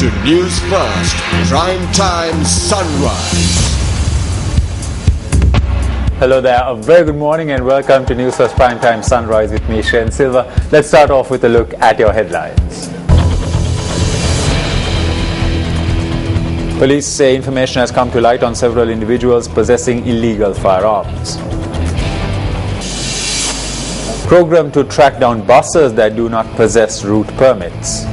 to Newsfirst Prime Time Sunrise. Hello there, a very good morning and welcome to Newsfirst Prime Time Sunrise with me, Shane Silva. Let's start off with a look at your headlines. Police say information has come to light on several individuals possessing illegal firearms. Program to track down buses that do not possess route permits.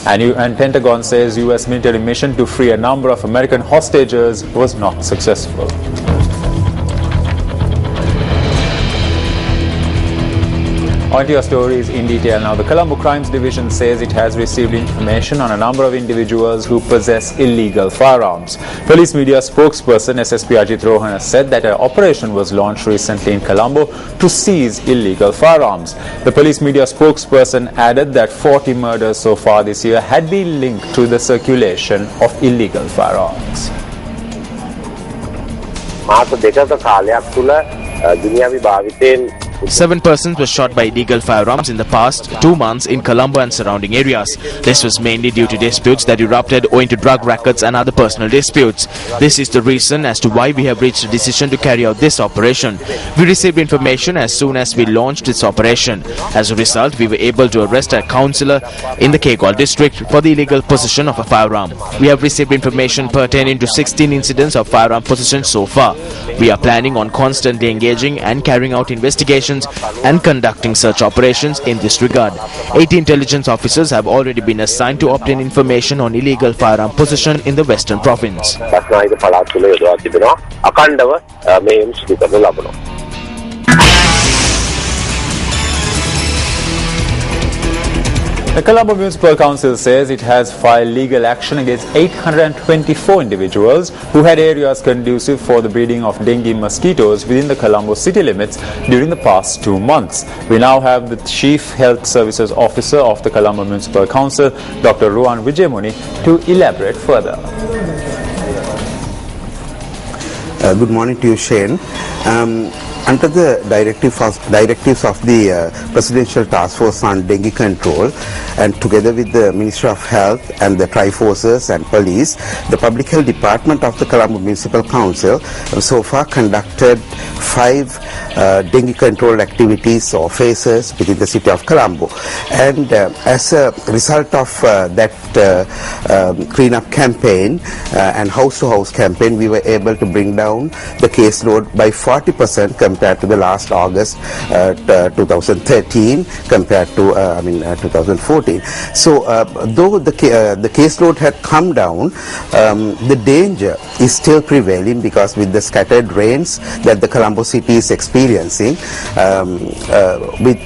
And Pentagon says U.S. military mission to free a number of American hostages was not successful. On to your stories in detail now. The Colombo Crimes Division says it has received information on a number of individuals who possess illegal firearms. Police media spokesperson SSP Ajit Rohan has said that an operation was launched recently in Colombo to seize illegal firearms. The police media spokesperson added that 40 murders so far this year had been linked to the circulation of illegal firearms. 7 persons were shot by illegal firearms in the past 2 months in Colombo and surrounding areas. This was mainly due to disputes that erupted owing to drug rackets and other personal disputes. This is the reason as to why we have reached a decision to carry out this operation. We received information as soon as we launched this operation. As a result, we were able to arrest a councillor in the Kegol district for the illegal possession of a firearm. We have received information pertaining to 16 incidents of firearm possession so far. We are planning on constantly engaging and carrying out investigations and conducting search operations in this regard. 80 intelligence officers have already been assigned to obtain information on illegal firearm possession in the Western Province. The Colombo Municipal Council says it has filed legal action against 824 individuals who had areas conducive for the breeding of dengue mosquitoes within the Colombo city limits during the past 2 months. We now have the Chief Health Services Officer of the Colombo Municipal Council, Dr. Ruan Vijayamuni, to elaborate further. Good morning to you, Shane. Under the directives of the Presidential Task Force on Dengue Control, and together with the Ministry of Health and the Tri-Forces and Police, the Public Health Department of the Colombo Municipal Council so far conducted 5 dengue control activities or phases within the city of Colombo. And as a result of that clean-up campaign and house-to-house campaign, we were able to bring down the caseload by 40% compared to the last August 2013 compared to 2014. So though the caseload had come down, the danger is still prevailing because with the scattered rains that the Colombo city is experiencing, with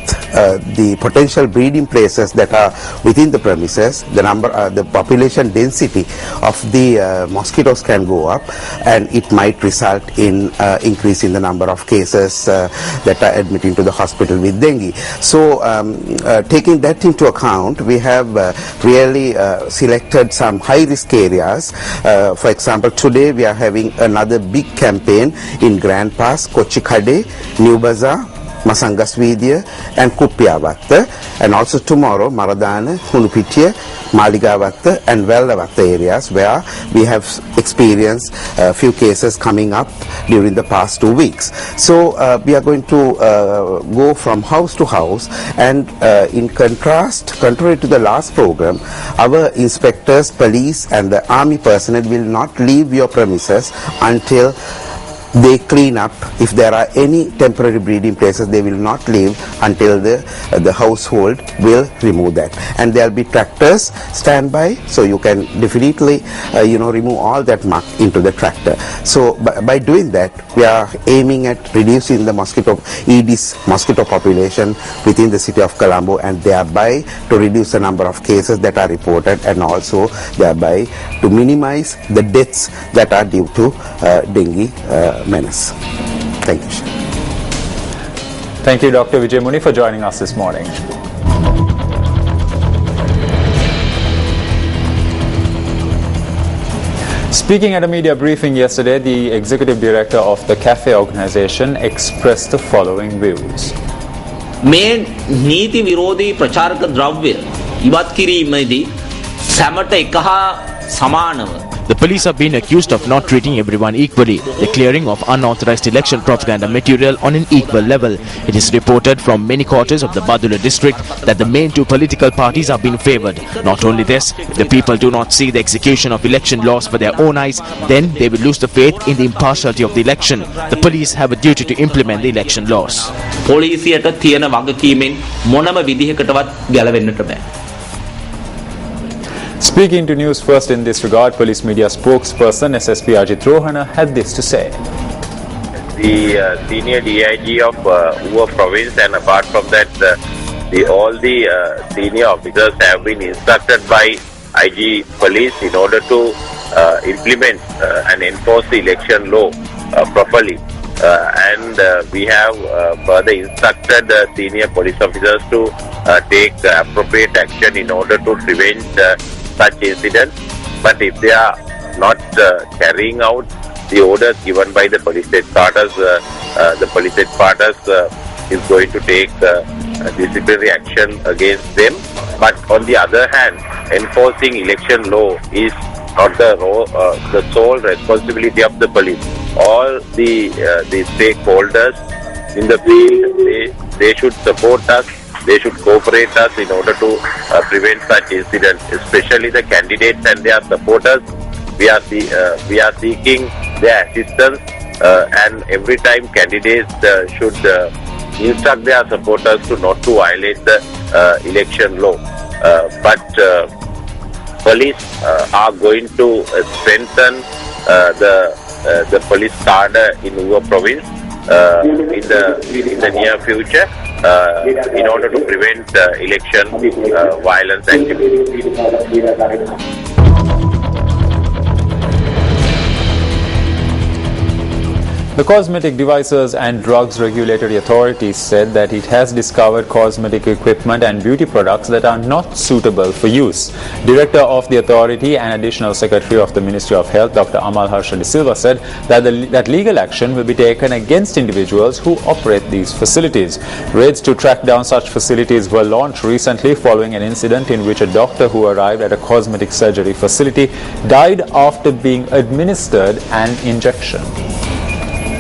the potential breeding places that are within the premises, the population density of the mosquitoes can go up, and it might result in increase in the number of cases that are admitting to the hospital with dengue. So taking that into account, we have really selected some high-risk areas. For example, today we are having another big campaign in Grand Pass, Kochikade, New Bazaar, Masangasvidya and Kuppiyavatta, and also tomorrow Maradana, Hunupitiya, Maligavatta and Vellavatta areas where we have experienced a few cases coming up during the past 2 weeks. So we are going to go from house to house, and in contrast, contrary to the last program, our inspectors, police and the army personnel will not leave your premises until they clean up. If there are any temporary breeding places, they will not leave until the household will remove that. And there will be tractors standby, so you can definitely remove all that muck into the tractor. So by doing that, we are aiming at reducing the Aedes mosquito population within the city of Colombo, and thereby to reduce the number of cases that are reported, and also thereby to minimize the deaths that are due to dengue menace. Thank you. Thank you, Dr. Vijayamuni, for joining us this morning. Speaking at a media briefing yesterday, the executive director of the CAFE organization expressed the following views. මේ නීති විරෝධී ප්‍රචාරක ද්‍රව්‍ය ඉවත් කිරීමේදී සැමට එක හා සමානව The police are being accused of not treating everyone equally. The clearing of unauthorized election propaganda material on an equal level. It is reported from many quarters of the Badula district that the main two political parties are being favoured. Not only this, if the people do not see the execution of election laws for their own eyes, then they will lose the faith in the impartiality of the election. The police have a duty to implement the election laws. පොලිසියට තියෙන වගකීමෙන් මොනම විදිහකටවත් ගැලවෙන්නට බෑ. Speaking to News First in this regard, police media spokesperson SSP Ajit Rohana had this to say. The senior DIG of Uva province, and apart from that, all the senior officers have been instructed by IG police in order to implement and enforce the election law properly. And we have further instructed senior police officers to take appropriate action in order to prevent such incidents. But if they are not carrying out the orders given by the police headquarters, the police headquarters is going to take disciplinary action against them. But on the other hand, enforcing election law is not the sole responsibility of the police. All the stakeholders in the field, they should support us. They should cooperate us in order to prevent such incidents, especially the candidates and their supporters. We are seeking their assistance, and every time candidates should instruct their supporters to not to violate the election law. But police are going to strengthen the police cadre in Uva province in the near future in order to prevent election violence activities. The Cosmetic Devices and Drugs Regulatory Authority said that it has discovered cosmetic equipment and beauty products that are not suitable for use. Director of the authority and Additional Secretary of the Ministry of Health, Dr. Amal Harsha De Silva, said that legal action will be taken against individuals who operate these facilities. Raids to track down such facilities were launched recently following an incident in which a doctor who arrived at a cosmetic surgery facility died after being administered an injection.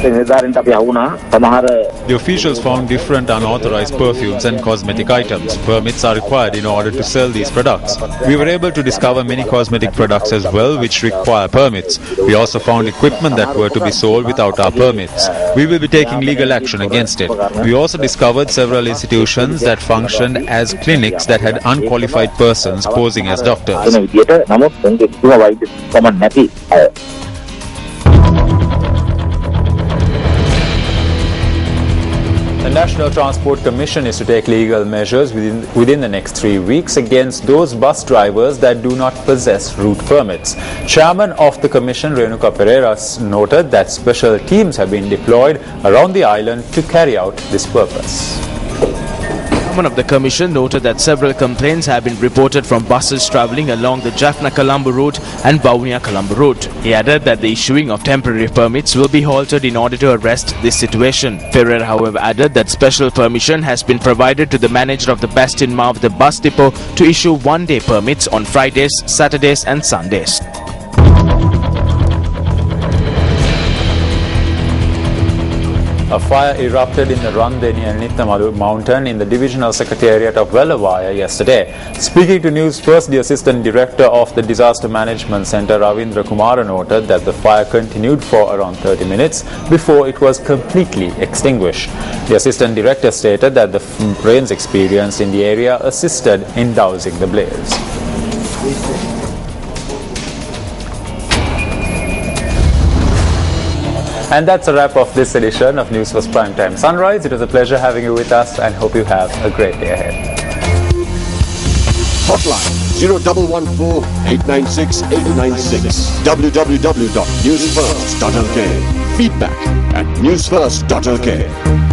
The officials found different unauthorized perfumes and cosmetic items. Permits are required in order to sell these products. We were able to discover many cosmetic products as well which require permits. We also found equipment that were to be sold without our permits. We will be taking legal action against it. We also discovered several institutions that functioned as clinics that had unqualified persons posing as doctors. The National Transport Commission is to take legal measures within the next 3 weeks against those bus drivers that do not possess route permits. Chairman of the Commission, Renuka Pereira, noted that special teams have been deployed around the island to carry out this purpose. The chairman of the commission noted that several complaints have been reported from buses travelling along the Jaffna-Colombo route and Vavuniya-Colombo route. He added that the issuing of temporary permits will be halted in order to arrest this situation. Ferrer, however, added that special permission has been provided to the manager of the Bastin Marv, the bus depot, to issue one-day permits on Fridays, Saturdays and Sundays. A fire erupted in the Rande near Nithamalu mountain in the divisional secretariat of Velavaya yesterday. Speaking to News First, the Assistant Director of the Disaster Management Centre, Ravindra Kumara, noted that the fire continued for around 30 minutes before it was completely extinguished. The Assistant Director stated that the rains experienced in the area assisted in dousing the blaze. And that's a wrap of this edition of Newsfirst Prime Time Sunrise. It was a pleasure having you with us and hope you have a great day ahead. Hotline 0114 896 896. www.newsfirst.lk. Feedback at newsfirst.lk.